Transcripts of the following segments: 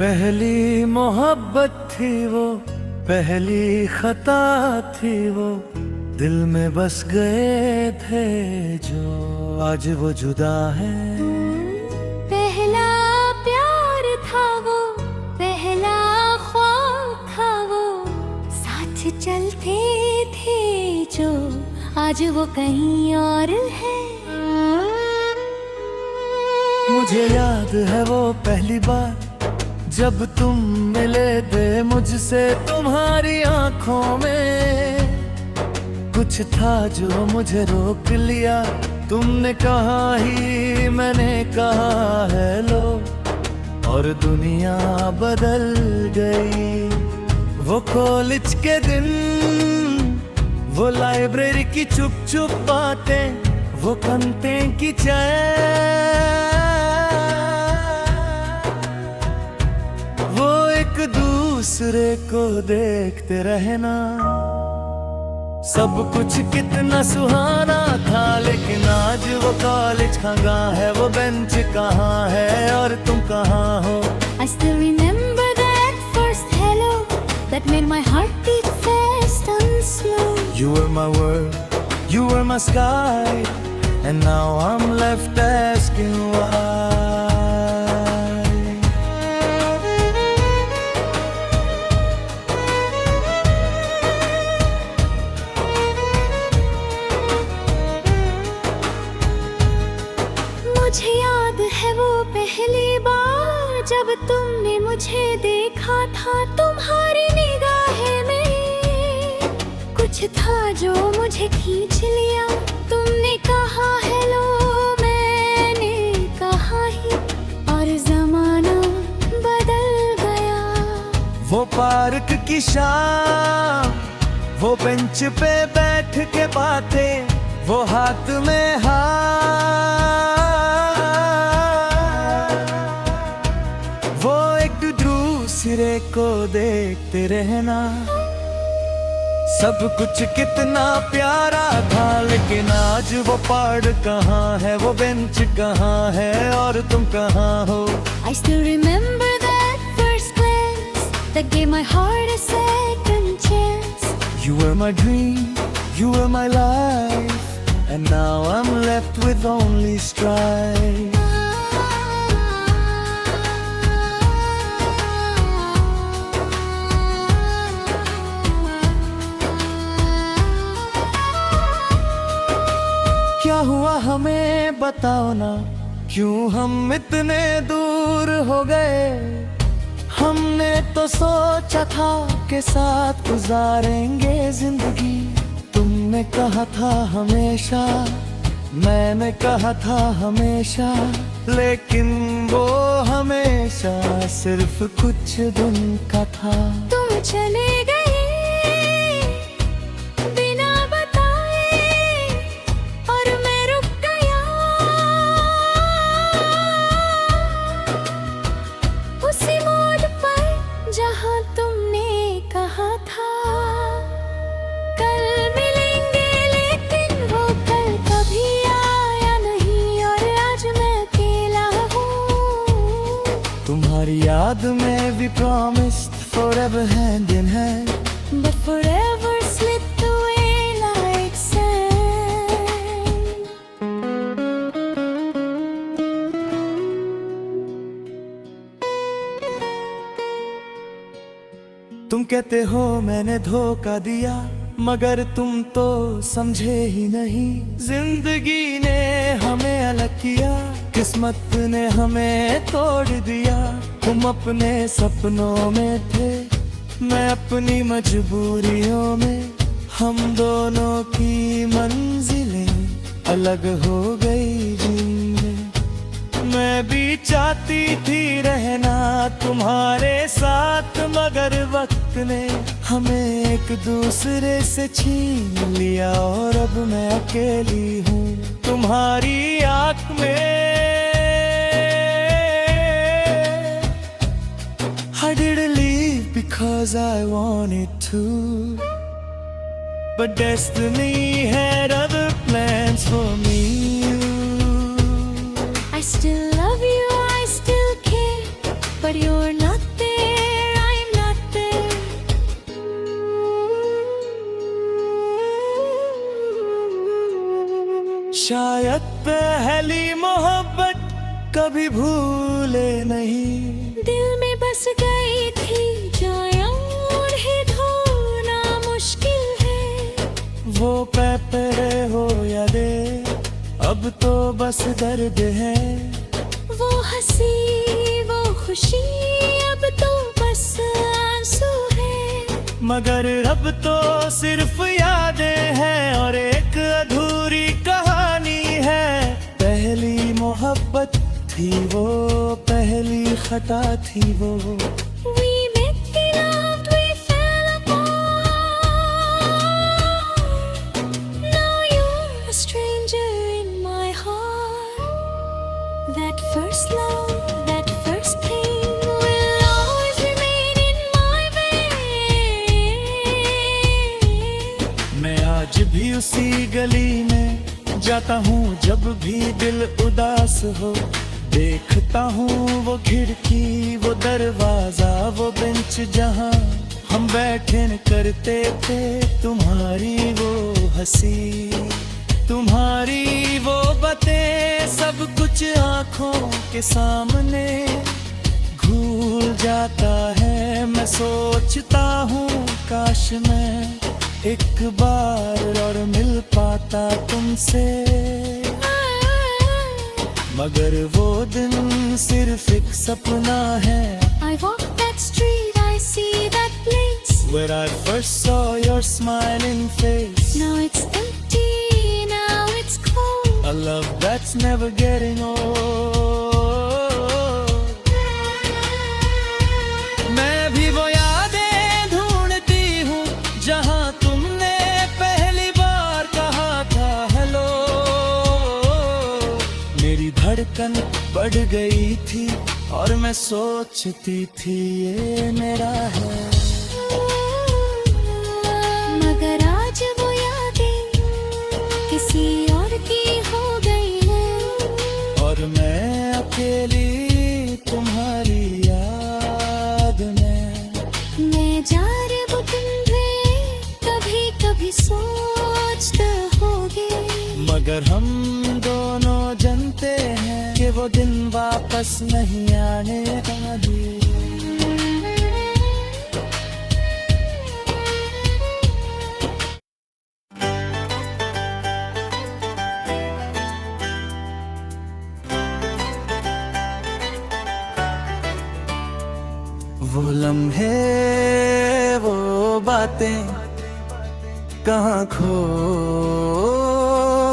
पहली मोहब्बत थी वो, पहली खता थी वो, दिल में बस गए थे जो आज वो जुदा है। पहला प्यार था वो, पहला ख्वाब था वो, साथ चलते थे जो आज वो कहीं और है। मुझे याद है वो पहली बार जब तुम मिले थे मुझसे, तुम्हारी आंखों में कुछ था जो मुझे रोक लिया। तुमने कहा ही मैंने कहा हेलो, और दुनिया बदल गई। वो कॉलेज के दिन, वो लाइब्रेरी की चुप चुप बातें, वो कंते की चाय, वो एक दूसरे को देखते रहना। सब कुछ कितना सुहाना था, लेकिन आज वो कॉलेज कहाँ है, वो बेंच कहाँ है, और तुम कहाँ हो। I still remember that first hello that made my heart beat fast and slow. You were my world, you were my sky, and now I'm left asking why. मुझे याद है वो पहली बार जब तुमने मुझे देखा था। तुम्हारी निगाहें में कुछ था जो मुझे खींच लिया। तुमने कहा हेलो, मैंने कहा ही, और जमाना बदल गया। वो पार्क की शाम, वो बेंच पे बैठ के बातें, वो हाथ में हाथ, वो एक दूसरे को देखते रहना। सब कुछ कितना प्यारा था, लेकिन आज वो पहाड़ कहाँ है, वो बेंच कहाँ है, और तुम कहाँ हो। I still remember that first glance that gave my heart a second chance. You were my dream, you were my life, and now I'm left with only strife. क्या हुआ हमें बताओ ना, क्यों हम इतने दूर हो गए। हमने तो सोचा था कि साथ गुजारेंगे जिंदगी। तुमने कहा था हमेशा, मैंने कहा था हमेशा, लेकिन वो हमेशा सिर्फ कुछ दिन का था। तुम चले गए बिना बताए, और मैं रुक गया उसी मोड़ पर जहां तुमने कहा था कल मिलेंगे, लेकिन वो कल कभी आया नहीं, और आज मैं अकेला हूँ। तुम्हारी याद में we promised forever hand in hand, But forever slipped away like sand. तुम कहते हो मैंने धोखा दिया, मगर तुम तो समझे ही नहीं। जिंदगी ने हमें अलग किया, किस्मत ने हमें तोड़ दिया। तुम अपने सपनों में थे, मैं अपनी मजबूरियों में। हम दोनों की मंजिलें अलग हो गई जिंदगी। मैं भी चाहती थी रहना तुम्हारे साथ, मगर वक्त ने हमें एक दूसरे से छीन लिया, और अब मैं अकेली हूँ तुम्हारी आँख में। I didn't leave because I wanted to, but destiny had other plans for me. I still love you, I still care, but you're not there. शायद पहली मोहब्बत कभी भूले नहीं। दिल में बस गई थी जाया और ही ढूंढना मुश्किल है। वो पे हो या दे, अब तो बस दर्द है। वो हंसी वो खुशी, अब तो बस आंसू है। मगर अब तो सिर्फ यादें हैं और एक अधूरी कहानी है। पहली मोहब्बत थी वो, पहली खता थी वो। We met, we loved, we fell apart. Now you're a stranger in my heart. That first love, that first pain will always remain in my veins. मैं आज भी उसी गली में जाता हूँ जब भी दिल उदास हो। देखता हूँ वो खिड़की, वो दरवाजा, वो बेंच जहाँ हम बैठे करते थे। तुम्हारी वो हंसी, तुम्हारी वो बातें, सब कुछ आंखों के सामने भूल जाता है। मैं सोचता हूँ काश मैं एक बार और मिल पाता तुमसे। मगर वो दिन सिर्फ एक सपना है। I walk that street, I see that place. Where I first saw your smiling face. Now it's empty, now it's cold. A love that's never getting old. मैं भी वो यादें ढूंढती हूँ जहाँ तुमने पहली बार कहा था हेलो। मेरी धड़कन बढ़ गई थी और मैं सोचती थी ये मेरा है। मगर आज वो यादें किसी और की हो गई है। और मैं अकेली तुम्हारी याद में। मैं जा रही हूँ तुम्हे कभी कभी सोचते होगे। मगर हम दोनों जानते हैं कि वो दिन वापस नहीं आने वाले। वो लम्हे वो बातें कहाँ खो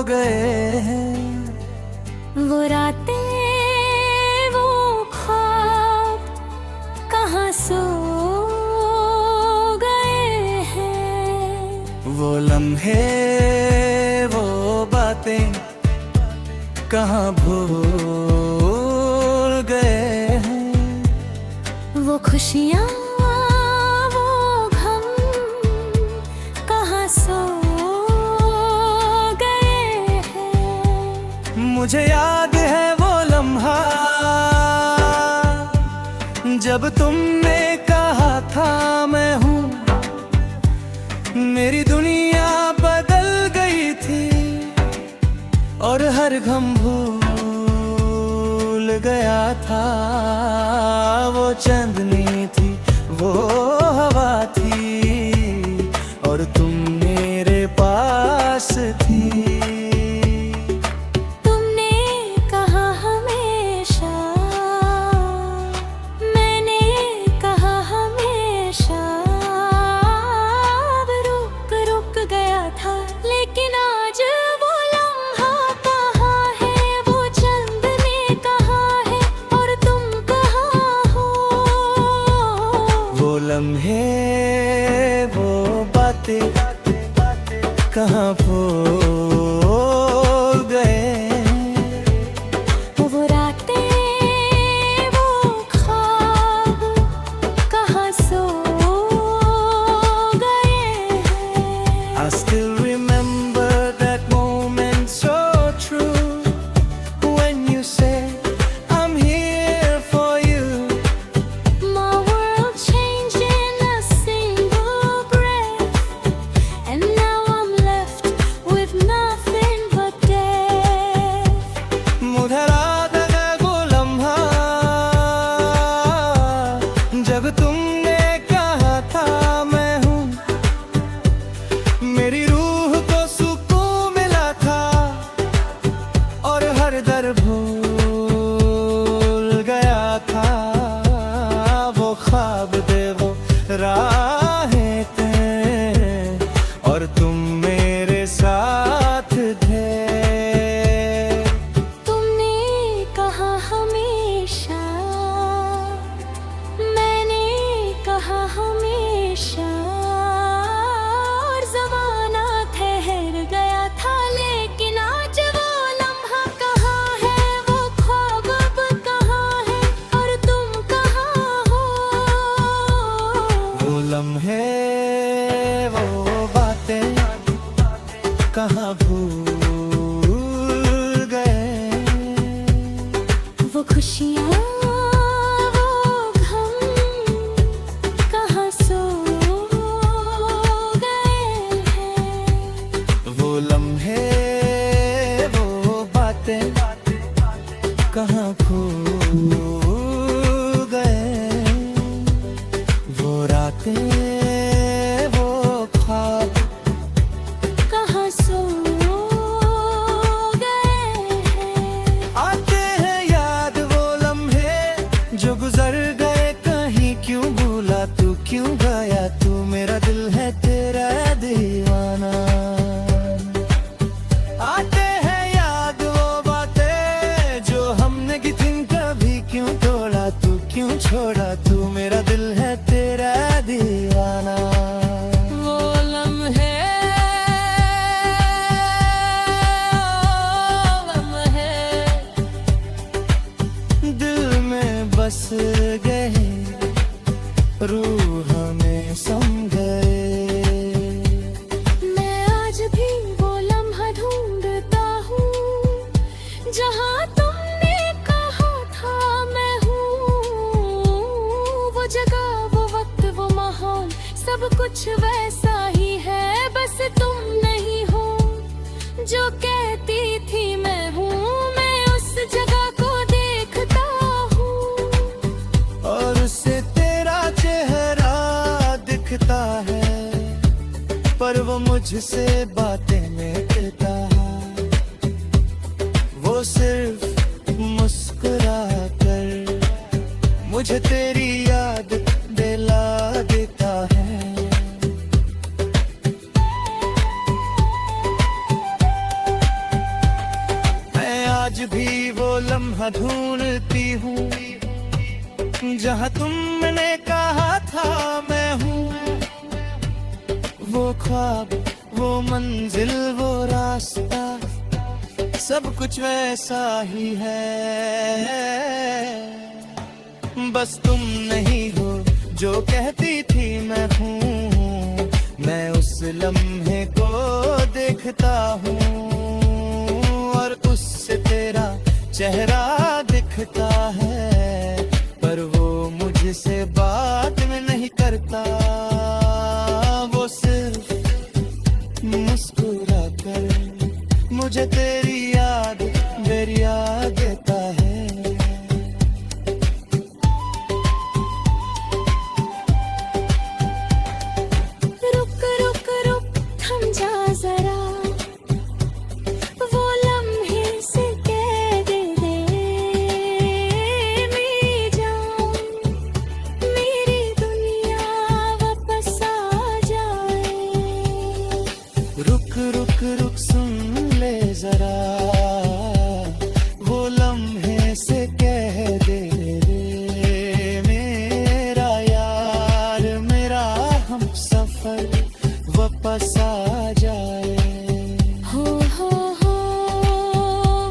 गए हैं। वो रातें वो ख्वाब कहाँ सो गए हैं। वो लम्हे वो बातें कहाँ भूल गए हैं। वो खुशियाँ वो गम कहाँ सो गए हैं। मुझे याद है वो लम्हा जब तुमने कहा था मैं हूँ। मेरी दुनिया बदल गई थी और हर गम भूल गया था। वो चांदनी थी, वो हवा थी और तुम मेरे पास थी। तुमने कहा हमेशा, मैंने कहा हमेशा। अब रुक रुक गया था लेकिन आज वो लम्हा कहाँ है। वो चांदनी कहाँ है और तुम कहाँ हो। वो लम्हे वो बातें कहाँ भूल गए। वो रातें वो ख्वाब कहाँ सो गए हैं। I still remember that moment so true when you said I'm here for you. My world changed in a single breath, and now I'm left with nothing but death. मेरी रूह को सुकून मिला था और हर दर भूल गया था। वो ख्वाब दे वो राहें थे और तुम मेरे साथ थे। तुमने कहा हमेशा, मैंने कहा हमेशा, और ज़माना ठहर गया था, लेकिन आज वो लम्हा कहाँ है, वो ख्वाब अब कहाँ है, और तुम कहाँ हो। वो लम्हे वो बातें कहाँ भूल गए। वो खुशियाँ वो गम कहाँ सो गए हैं। वो लम्हे वो बातें कहाँ भूल गए। वो रातें वो ख्वाब कहाँ सो गए हैं। आते हैं याद वो लम्हे जो गुजर गए, कहीं क्यों भूला तू क्यों गया तू, मेरा दिल है तेरा दीवाना। आते हैं याद वो बातें जो हमने की थी, कभी क्यों तोड़ा तू क्यों छोड़ा तू, मेरा दिल है तेरा दीवाना। वो लम्हे दिल में बस गए, रूह में सम गए। मैं आज भी वो लम्हा ढूंढता हूँ जहाँ तुमने कहा था मैं हूँ। वो जगह वो वक्त वो माहौल सब कुछ वैसा ही है, बस तुम नहीं हो जो कहती थी मैं हूँ। मैं उस जगह को देखता हूँ और उससे तेरा चेहरा दिखता है, पर वो मुझसे बातें में कहता है। वो सिर्फ मुस्कुरा कर मुझे तेरी याद दिला देता है। मैं आज भी वो लम्हा ढूंढती हूँ जहाँ तुमने कहा था मैं हूँ। वो ख्वाब वो मंजिल वो रास्ता सब कुछ वैसा ही है, बस तुम नहीं हो जो कहती थी मैं हूँ। मैं उस लम्हे को देखता हूँ और उससे तेरा चेहरा दिखता है, पर वो मुझसे बात में नहीं करता। वो सिर्फ मुस्कुरा कर मुझे तेरी याद बेरिया देता है। रुक रुक रुक थम जा जरा, वो लम्हे से कह दे मेरी जान, मेरी दुनिया वापस आ जाए। रुक रुक रुक सुन ले जरा, वो लम्हे से कह दे मेरा यार मेरा हम सफर वापस आ जाए। हो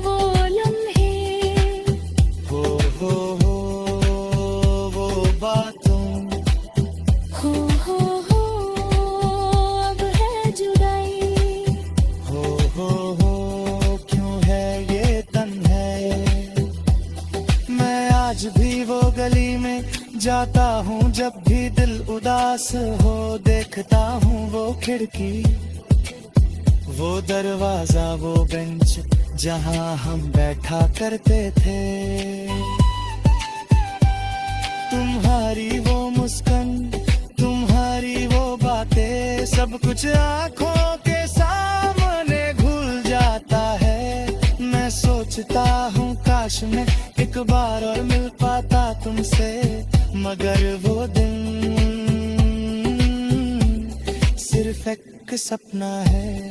वो लम्हे, हो वो बातों, हो अब है जुदाई। हो क्यों है ये तन्हाई। मैं आज भी वो गली में जाता हूँ जब भी दिल उदास हो, देखता हूँ वो खिड़की वो दरवाजा वो बेंच जहाँ हम बैठा करते थे। तुम्हारी वो मुस्कान तुम्हारी वो बातें सब कुछ आंखों काश मैं एक बार और मिल पाता तुमसे, मगर वो दिन सिर्फ एक सपना है।